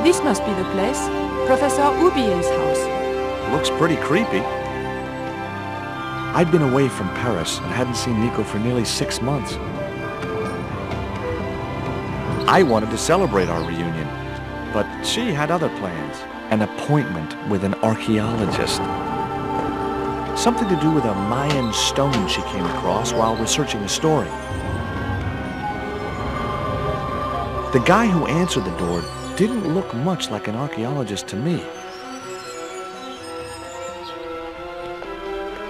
This must be the place. Professor Oubier's house. Looks pretty creepy. I'd been away from Paris and hadn't seen Nico for nearly 6 months. I wanted to celebrate our reunion, but she had other plans. An appointment with an archaeologist. Something to do with a Mayan stone she came across while researching the story. The guy who answered the door didn't look much like an archaeologist to me.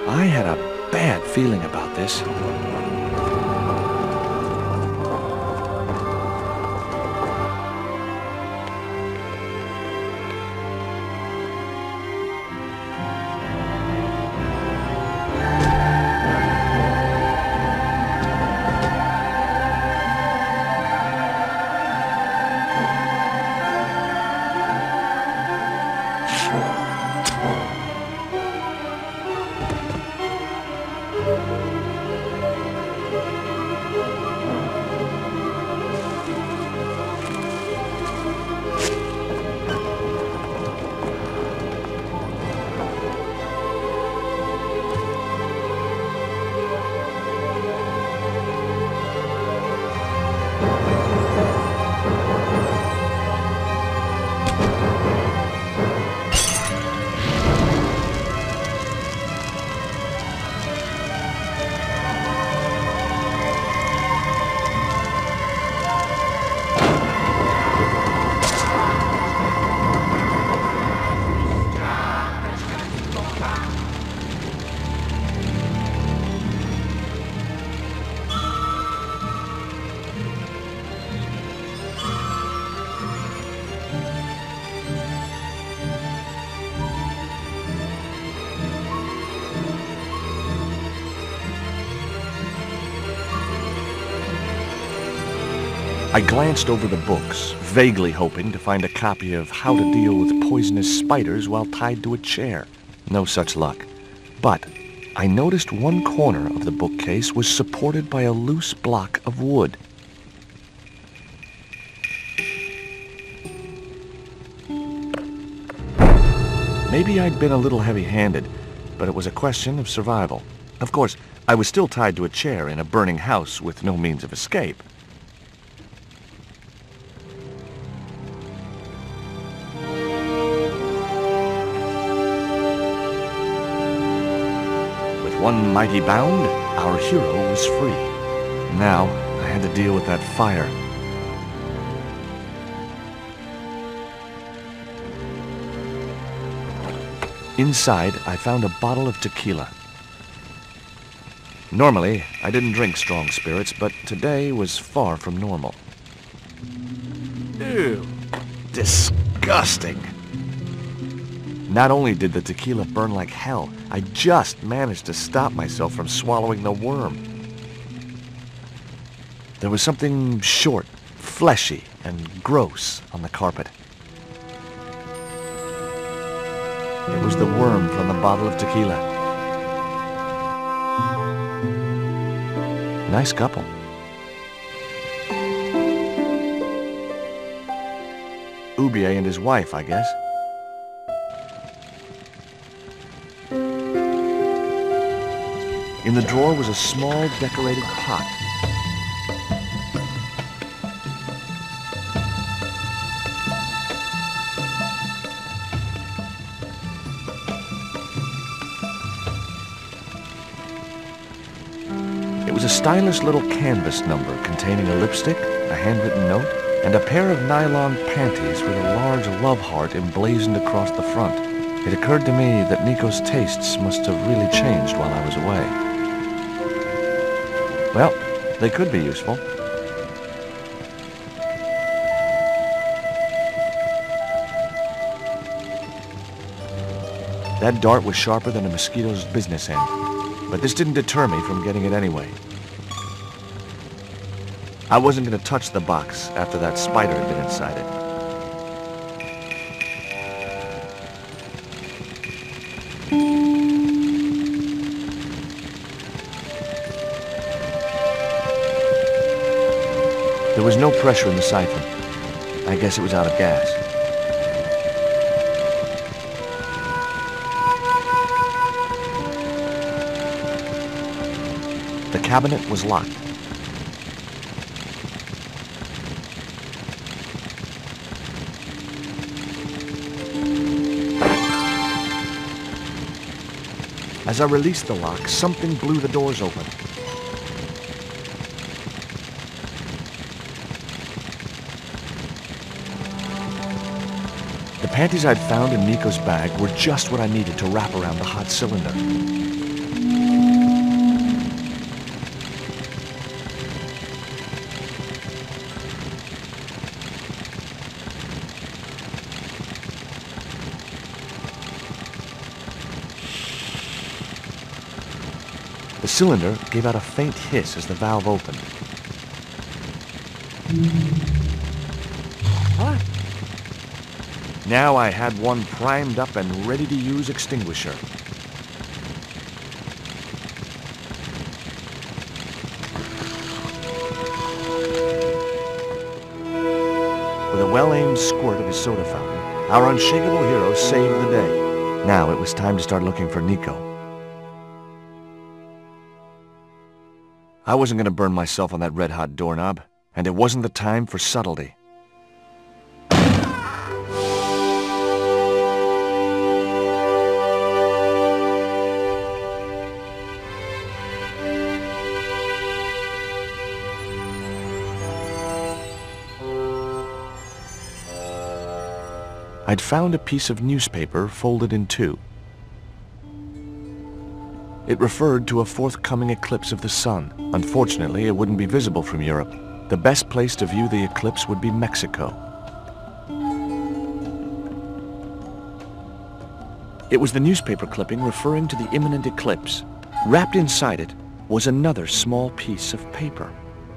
I had a bad feeling about this. I glanced over the books, vaguely hoping to find a copy of How to Deal with Poisonous Spiders While Tied to a Chair. No such luck. But I noticed one corner of the bookcase was supported by a loose block of wood. Maybe I'd been a little heavy-handed, but it was a question of survival. Of course, I was still tied to a chair in a burning house with no means of escape. One mighty bound, our hero was free. Now, I had to deal with that fire. Inside, I found a bottle of tequila. Normally, I didn't drink strong spirits, but today was far from normal. Ew, disgusting. Not only did the tequila burn like hell, I just managed to stop myself from swallowing the worm. There was something short, fleshy, and gross on the carpet. It was the worm from the bottle of tequila. Nice couple. Oubier and his wife, I guess. In the drawer was a small decorated pot. was a stylish little canvas number containing a lipstick, a handwritten note, and a pair of nylon panties with a large love heart emblazoned across the front. It occurred to me that Nico's tastes must have really changed while I was away. Well, they could be useful. That dart was sharper than a mosquito's business end, but this didn't deter me from getting it anyway. I wasn't going to touch the box after that spider had been inside it. There was no pressure in the siphon. I guess it was out of gas. The cabinet was locked. As I released the lock, something blew the doors open. The panties I'd found in Nico's bag were just what I needed to wrap around the hot cylinder. The cylinder gave out a faint hiss as the valve opened. What? Now I had one primed up and ready to use extinguisher. With a well-aimed squirt of his soda fountain, our unshakable hero saved the day. Now it was time to start looking for Nico. I wasn't going to burn myself on that red-hot doorknob, and it wasn't the time for subtlety. I'd found a piece of newspaper folded in two. It referred to a forthcoming eclipse of the sun. Unfortunately, it wouldn't be visible from Europe. The best place to view the eclipse would be Mexico. It was the newspaper clipping referring to the imminent eclipse. Wrapped inside it was another small piece of paper.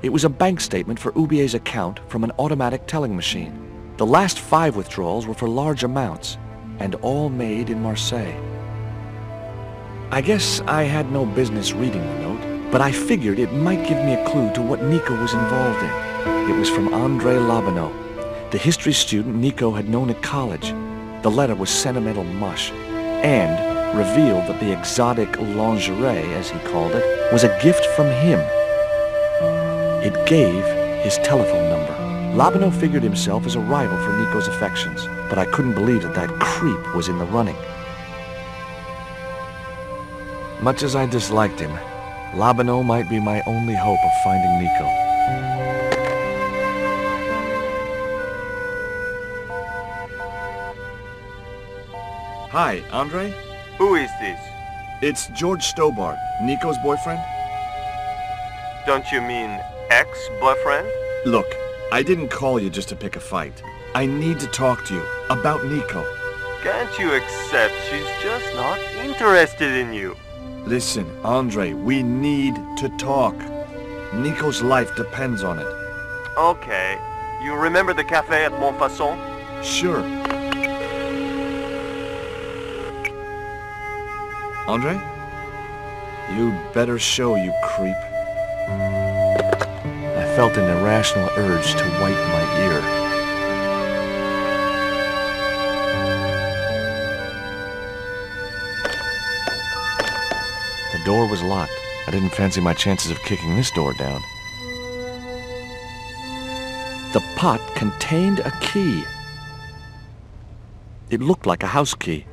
It was a bank statement for Oubier's account from an automatic telling machine. The last 5 withdrawals were for large amounts, and all made in Marseille. I guess I had no business reading the note, but I figured it might give me a clue to what Nico was involved in. It was from André Labineau, the history student Nico had known at college. The letter was sentimental mush, and revealed that the exotic lingerie, as he called it, was a gift from him. It gave his telephone number. Labineau figured himself as a rival for Nico's affections, but I couldn't believe that that creep was in the running. Much as I disliked him, Labineau might be my only hope of finding Nico. Hi, Andre? Who is this? It's George Stobart, Nico's boyfriend. Don't you mean ex-boyfriend? Look, I didn't call you just to pick a fight. I need to talk to you about Nico. Can't you accept she's just not interested in you? Listen, Andre, we need to talk. Nico's life depends on it. Okay. You remember the cafe at Montfaucon? Sure. Andre? You'd better show, you creep. I felt an irrational urge to wipe my ear. The door was locked. I didn't fancy my chances of kicking this door down. The pot contained a key. It looked like a house key.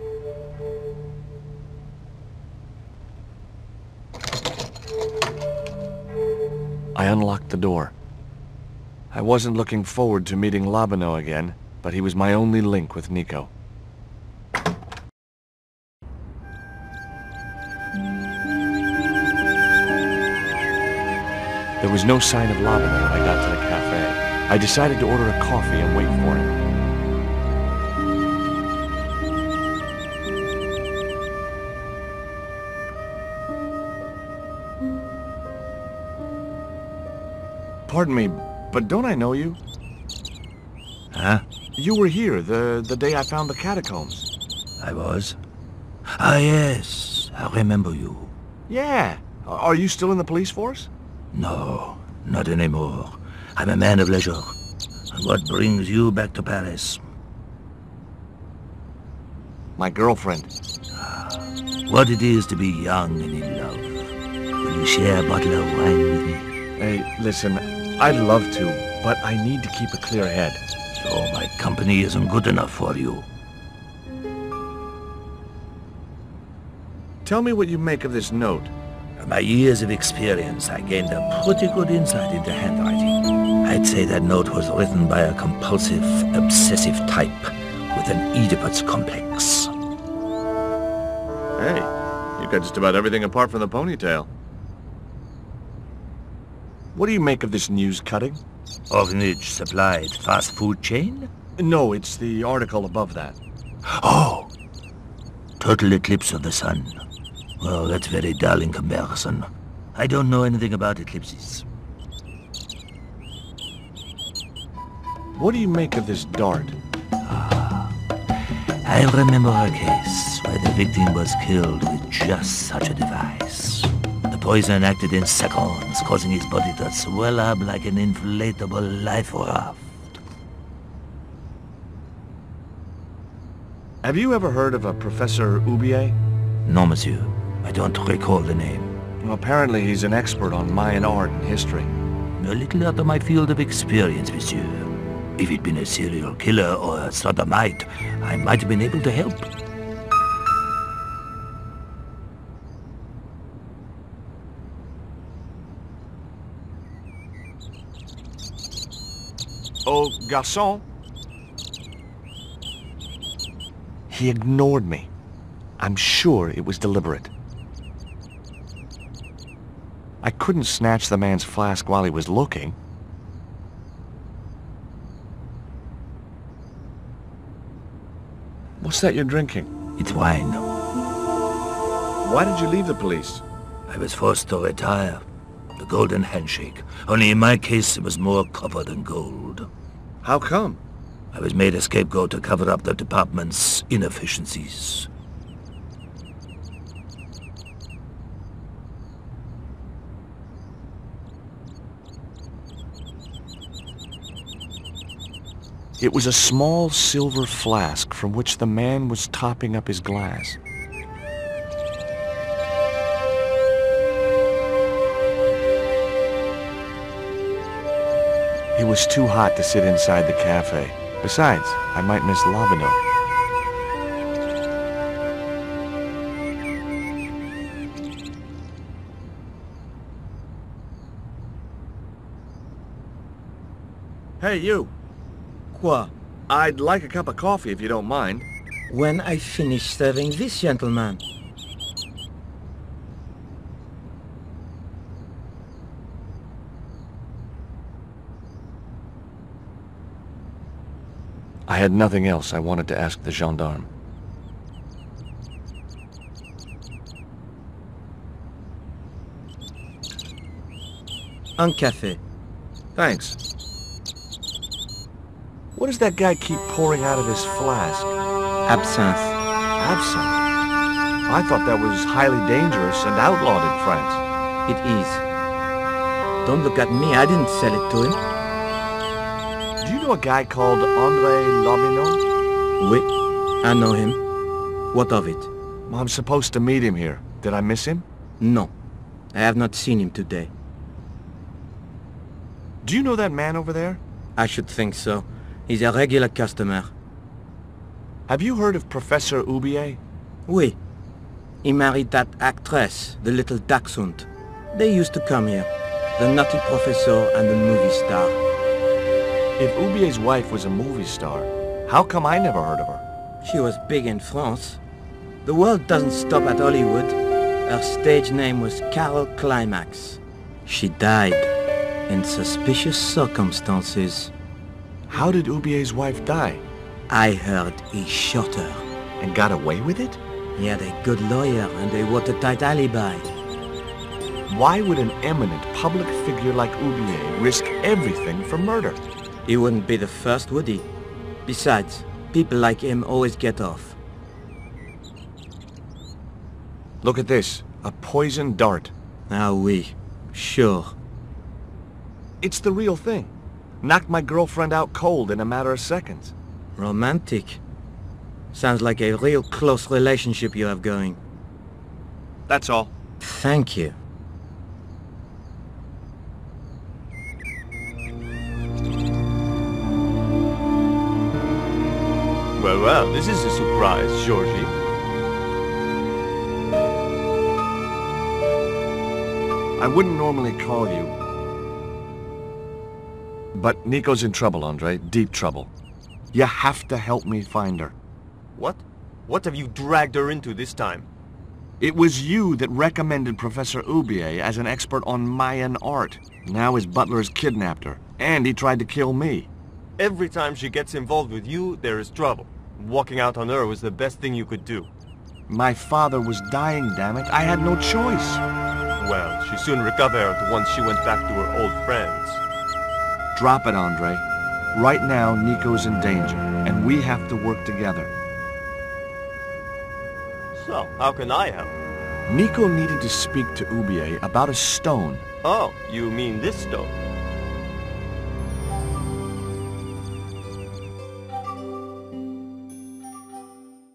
I unlocked the door. I wasn't looking forward to meeting Labino again, but he was my only link with Nico. There was no sign of Labino when I got to the cafe. I decided to order a coffee and wait for him. Pardon me, but don't I know you? Huh? You were here the day I found the catacombs. I was? Ah, yes. I remember you. Yeah. Are you still in the police force? No, not anymore. I'm a man of leisure. And what brings you back to Paris? My girlfriend. What it is to be young and in love. Will you share a bottle of wine with me? Hey, listen, I'd love to, but I need to keep a clear head. So my company isn't good enough for you. Tell me what you make of this note. From my years of experience, I gained a pretty good insight into handwriting. I'd say that note was written by a compulsive, obsessive type with an Oedipus complex. Hey, you've got just about everything apart from the ponytail. What do you make of this news cutting? Orphanage supplied fast food chain? No, it's the article above that. Oh! Total eclipse of the sun. Well, that's very dull in comparison. I don't know anything about eclipses. What do you make of this dart? I remember a case where the victim was killed with just such a device. The poison acted in seconds, causing his body to swell up like an inflatable life raft. Have you ever heard of a Professor Oubier? No, monsieur. I don't recall the name. Well, apparently he's an expert on Mayan art and history. A little out of my field of experience, monsieur. If he'd been a serial killer or a sodomite, I might have been able to help. Oh, garçon. He ignored me. I'm sure it was deliberate. I couldn't snatch the man's flask while he was looking. What's that you're drinking? It's wine. Why did you leave the police? I was forced to retire. The golden handshake. Only in my case, it was more copper than gold. How come? I was made a scapegoat to cover up the department's inefficiencies. It was a small silver flask from which the man was topping up his glass. It was too hot to sit inside the cafe. Besides, I might miss Labino. Hey, you. Quoi? I'd like a cup of coffee if you don't mind. When I finish serving this gentleman. I had nothing else I wanted to ask the gendarme. Un café. Thanks. What does that guy keep pouring out of his flask? Absinthe. Absinthe? I thought that was highly dangerous and outlawed in France. It is. Don't look at me, I didn't sell it to him. Do you know a guy called André Labino? Oui, I know him. What of it? Well, I'm supposed to meet him here. Did I miss him? No, I have not seen him today. Do you know that man over there? I should think so. He's a regular customer. Have you heard of Professor Oubier? Oui. He married that actress, the little dachshund. They used to come here. the nutty professor and the movie star. If Oubier's wife was a movie star, how come I never heard of her? She was big in France. The world doesn't stop at Hollywood. Her stage name was Carol Climax. She died in suspicious circumstances. How did Oubier's wife die? I heard he shot her. And got away with it? He had a good lawyer and a watertight alibi. Why would an eminent public figure like Oubier risk everything for murder? He wouldn't be the first, would he? Besides, people like him always get off. Look at this. A poison dart. Ah oui, sure. It's the real thing. Knocked my girlfriend out cold in a matter of seconds. Romantic. Sounds like a real close relationship you have going. That's all. Thank you. Well, well, this is a surprise, Georgie. I wouldn't normally call you. But Nico's in trouble, Andre. Deep trouble. You have to help me find her. What? What have you dragged her into this time? It was you that recommended Professor Oubier as an expert on Mayan art. Now his butler has kidnapped her, and he tried to kill me. Every time she gets involved with you, there is trouble. Walking out on her was the best thing you could do. My father was dying, damn it. I had no choice. Well, she soon recovered once she went back to her old friends. Drop it, Andre. Right now, Nico's in danger, and we have to work together. So, how can I help? Nico needed to speak to Oubier about a stone. Oh, you mean this stone?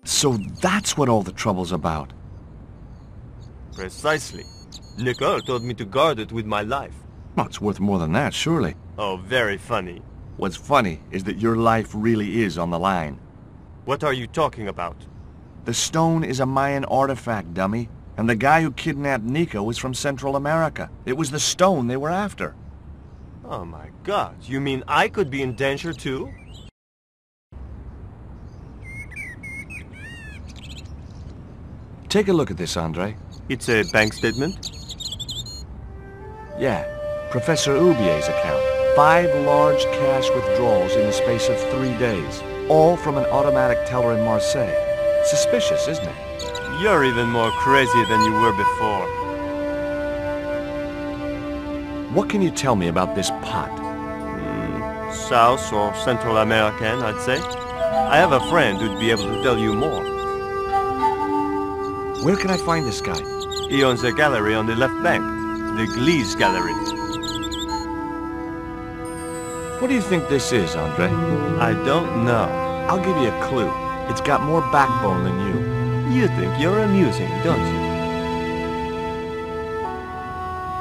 So that's what all the trouble's about. Precisely. Nicole told me to guard it with my life. Well, it's worth more than that, surely. Oh, very funny. What's funny is that your life really is on the line. What are you talking about? The stone is a Mayan artifact, dummy. And the guy who kidnapped Nico is from Central America. It was the stone they were after. Oh my God, you mean I could be in danger too? Take a look at this, Andre. It's a bank statement? Yeah, Professor Oubier's account. 5 large cash withdrawals in the space of 3 days. All from an automatic teller in Marseille. Suspicious, isn't it? You're even more crazy than you were before. What can you tell me about this pot? South or Central American, I'd say. I have a friend who'd be able to tell you more. Where can I find this guy? He owns a gallery on the left bank. The Glease Gallery. What do you think this is, Andre? I don't know. I'll give you a clue. It's got more backbone than you. You think you're amusing, don't you?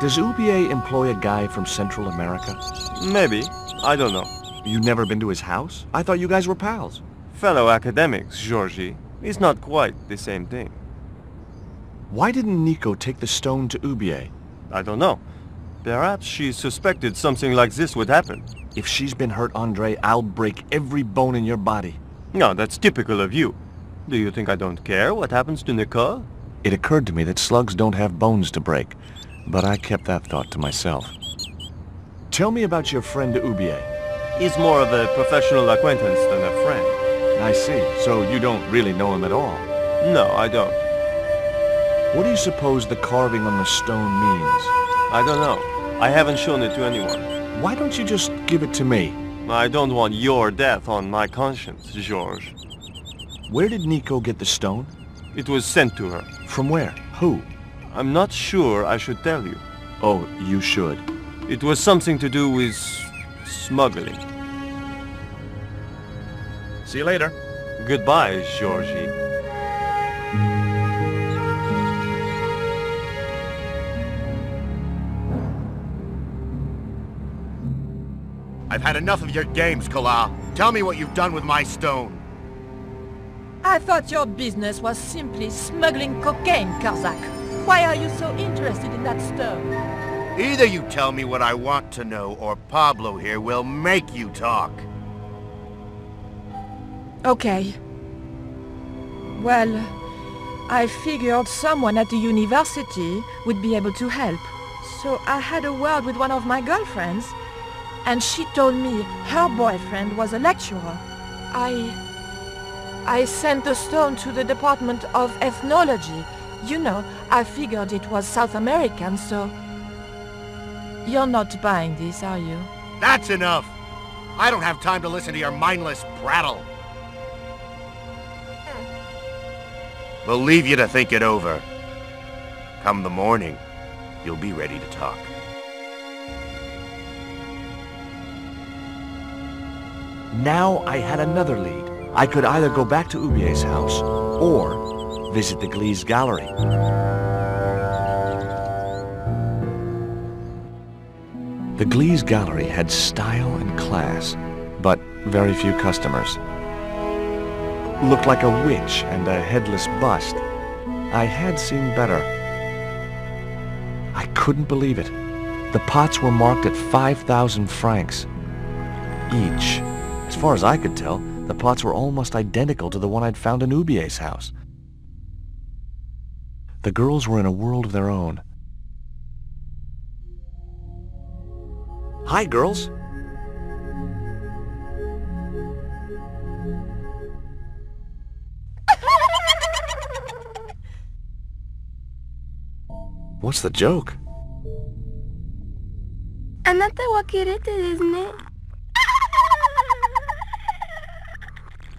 Does Oubier employ a guy from Central America? Maybe. I don't know. You've never been to his house? I thought you guys were pals. Fellow academics, Georgie. It's not quite the same thing. Why didn't Nico take the stone to Oubier? I don't know. Perhaps she suspected something like this would happen. If she's been hurt, Andre, I'll break every bone in your body. No, that's typical of you. Do you think I don't care what happens to Nicole? It occurred to me that slugs don't have bones to break, but I kept that thought to myself. Tell me about your friend Oubier. He's more of a professional acquaintance than a friend. I see. So you don't really know him at all? No, I don't. What do you suppose the carving on the stone means? I don't know. I haven't shown it to anyone. Why don't you just give it to me? I don't want your death on my conscience, George. Where did Nico get the stone? It was sent to her. From where? Who? I'm not sure I should tell you. Oh, you should. It was something to do with smuggling. See you later. Goodbye, Georgie. I've had enough of your games, Kala. Tell me what you've done with my stone. I thought your business was simply smuggling cocaine, Karzak. Why are you so interested in that stone? Either you tell me what I want to know, or Pablo here will make you talk. Okay. Well, I figured someone at the university would be able to help. So I had a word with one of my girlfriends, and she told me her boyfriend was a lecturer. I sent the stone to the Department of Ethnology. You know, I figured it was South American, so... You're not buying this, are you? That's enough! I don't have time to listen to your mindless prattle. We'll leave you to think it over. Come the morning, you'll be ready to talk. Now I had another lead. I could either go back to Oubier's house or visit the Glease gallery. The Glease gallery had style and class, but very few customers. Looked like a witch and a headless bust. I had seen better. I couldn't believe it. The pots were marked at 5,000 francs each. As far as I could tell, the pots were almost identical to the one I'd found in Oubier's house. The girls were in a world of their own. Hi, girls. What's the joke? あなたはキレてですね。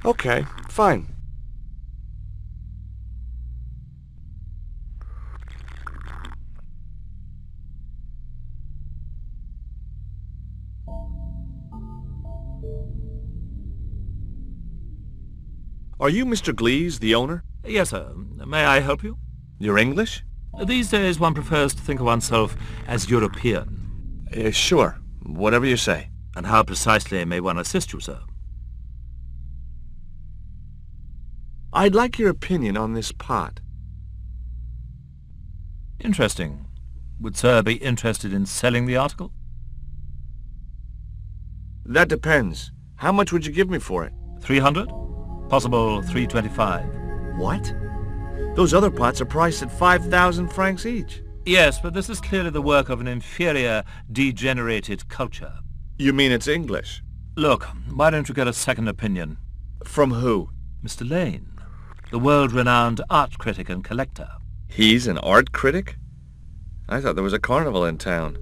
Okay, fine. Are you Mr. Glease, the owner? Yes, sir. May I help you? You're English? These days one prefers to think of oneself as European. Sure. Whatever you say. And how precisely may one assist you, sir? I'd like your opinion on this pot. Interesting. Would sir be interested in selling the article? That depends. How much would you give me for it? 300? Possible 325. What? Those other pots are priced at 5,000 francs each. Yes, but this is clearly the work of an inferior, degenerated culture. You mean it's English? Look, why don't you get a second opinion? From who? Mr. Lane, the world-renowned art critic and collector. He's an art critic? I thought there was a carnival in town.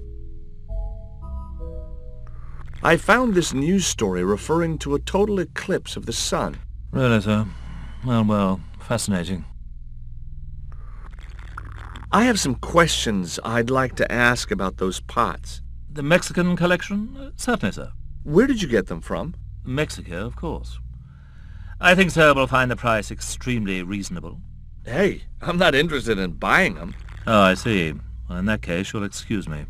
I found this news story referring to a total eclipse of the sun. Really, sir? Well, fascinating. I have some questions I'd like to ask about those pots. The Mexican collection? Certainly, sir. Where did you get them from? Mexico, of course. I think sir will find the price extremely reasonable. Hey, I'm not interested in buying them. Oh, I see. Well, in that case, you'll excuse me.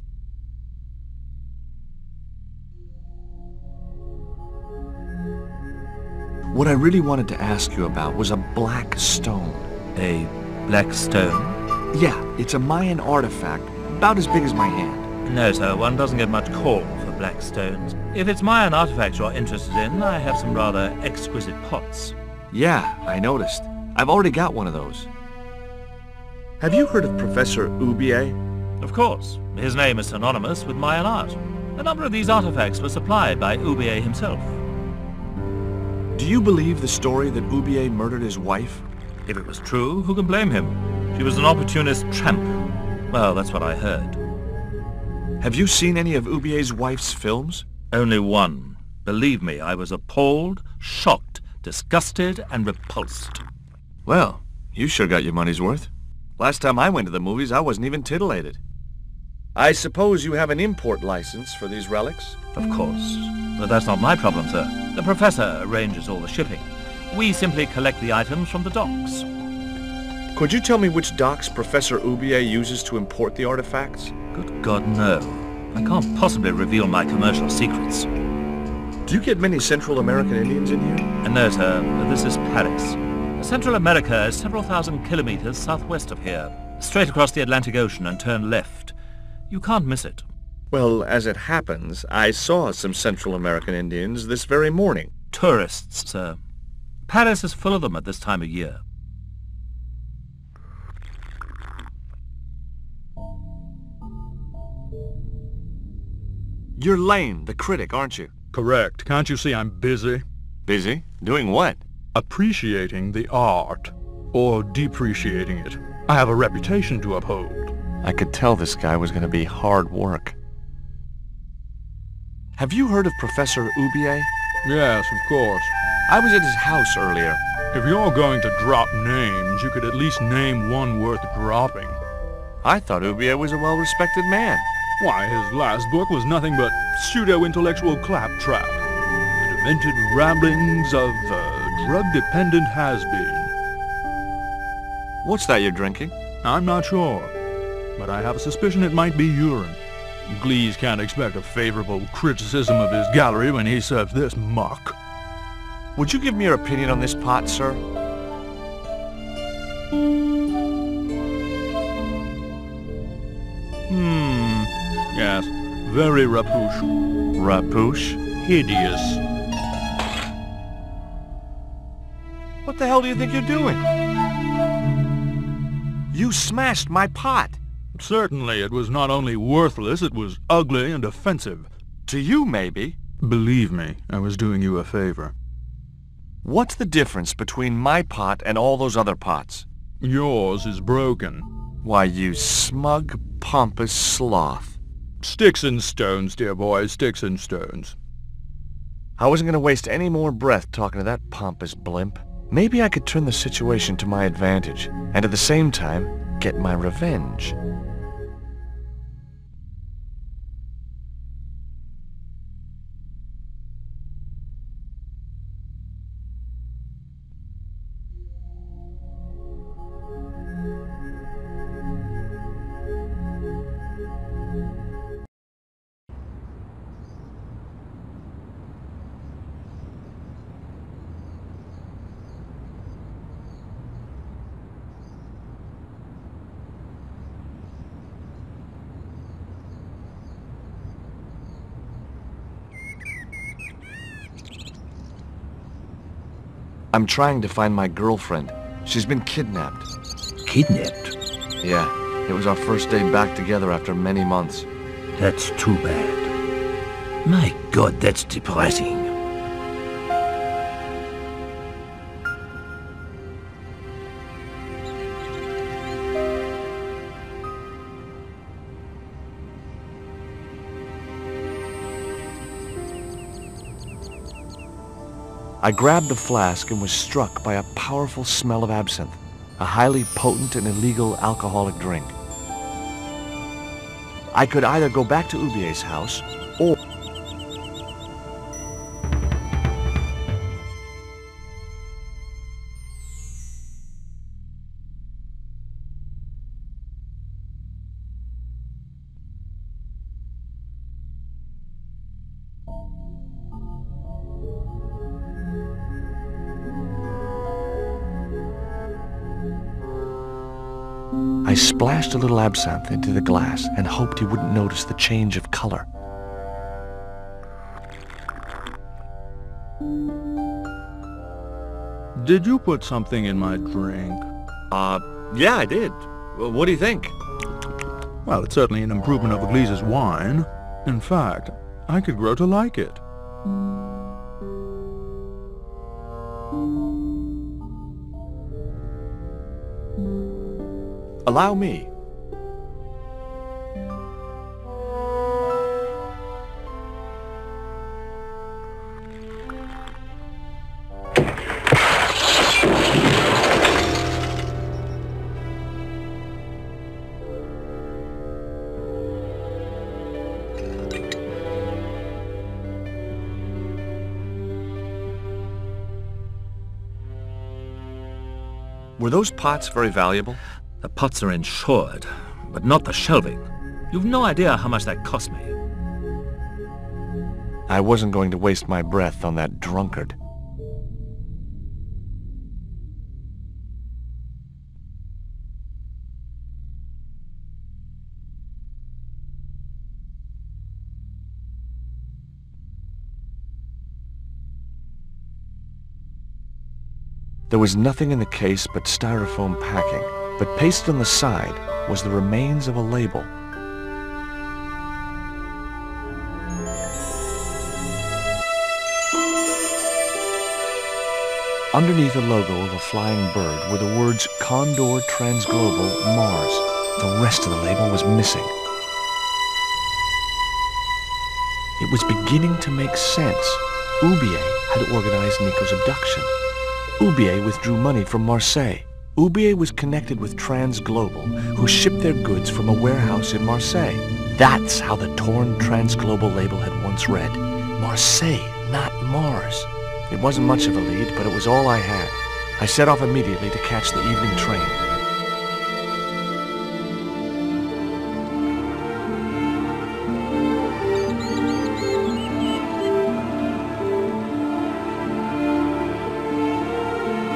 What I really wanted to ask you about was a black stone. A black stone? Yeah, it's a Mayan artifact, about as big as my hand. No, sir, one doesn't get much call for black stones. If it's Mayan artifacts you're interested in, I have some rather exquisite pots. Yeah, I noticed. I've already got one of those. Have you heard of Professor Oubier? Of course. His name is synonymous with Mayan art. A number of these artifacts were supplied by Oubier himself. Do you believe the story that Oubier murdered his wife? If it was true, who can blame him? She was an opportunist tramp. Well, that's what I heard. Have you seen any of Oubier's wife's films? Only one. Believe me, I was appalled, shocked, disgusted, and repulsed. Well, you sure got your money's worth. Last time I went to the movies, I wasn't even titillated. I suppose you have an import license for these relics? Of course. But that's not my problem, sir. The professor arranges all the shipping. We simply collect the items from the docks. Could you tell me which docks Professor Oubier uses to import the artifacts? Good God, no. I can't possibly reveal my commercial secrets. Do you get many Central American Indians in here? No, sir. This is Paris. Central America is several thousand kilometers southwest of here. Straight across the Atlantic Ocean and turn left. You can't miss it. Well, as it happens, I saw some Central American Indians this very morning. Tourists, sir. Paris is full of them at this time of year. You're Lane, the critic, aren't you? Correct. Can't you see I'm busy? Busy? Doing what? Appreciating the art. Or depreciating it. I have a reputation to uphold. I could tell this guy was going to be hard work. Have you heard of Professor Oubier? Yes, of course. I was at his house earlier. If you're going to drop names, you could at least name one worth dropping. I thought Oubier was a well-respected man. Why, his last book was nothing but pseudo-intellectual claptrap. The demented ramblings of a drug-dependent has-been. What's that you're drinking? I'm not sure, but I have a suspicion it might be urine. Glease can't expect a favorable criticism of his gallery when he serves this muck. Would you give me your opinion on this pot, sir? Yes, very rapuche. Rapouche? Hideous. What the hell do you think you're doing? You smashed my pot. Certainly, it was not only worthless, it was ugly and offensive. To you, maybe. Believe me, I was doing you a favor. What's the difference between my pot and all those other pots? Yours is broken. Why, you smug, pompous sloth. Sticks and stones, dear boy, sticks and stones. I wasn't going to waste any more breath talking to that pompous blimp. Maybe I could turn the situation to my advantage, and at the same time, get my revenge. I'm trying to find my girlfriend. She's been kidnapped. Kidnapped? Yeah, it was our first day back together after many months. That's too bad. My God, that's depressing. I grabbed the flask and was struck by a powerful smell of absinthe, a highly potent and illegal alcoholic drink. I could either go back to Oubier's house, or... I splashed a little absinthe into the glass and hoped he wouldn't notice the change of color. Did you put something in my drink? Yeah, I did. Well, what do you think? Well, it's certainly an improvement over Glease's wine. In fact, I could grow to like it. Allow me. Were those pots very valuable? The pots are insured, but not the shelving. You've no idea how much that cost me. I wasn't going to waste my breath on that drunkard. There was nothing in the case but styrofoam packing, but pasted on the side was the remains of a label. Underneath the logo of a flying bird were the words Condor Transglobal Mars. The rest of the label was missing. It was beginning to make sense. Oubier had organized Nico's abduction. Oubier withdrew money from Marseille. Oubier was connected with Transglobal, who shipped their goods from a warehouse in Marseille. That's how the torn Transglobal label had once read. Marseille, not Mars. It wasn't much of a lead, but it was all I had. I set off immediately to catch the evening train.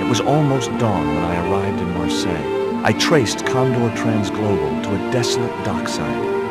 It was almost dawn when I arrived in Marseille. I traced Condor Transglobal to a desolate dockside.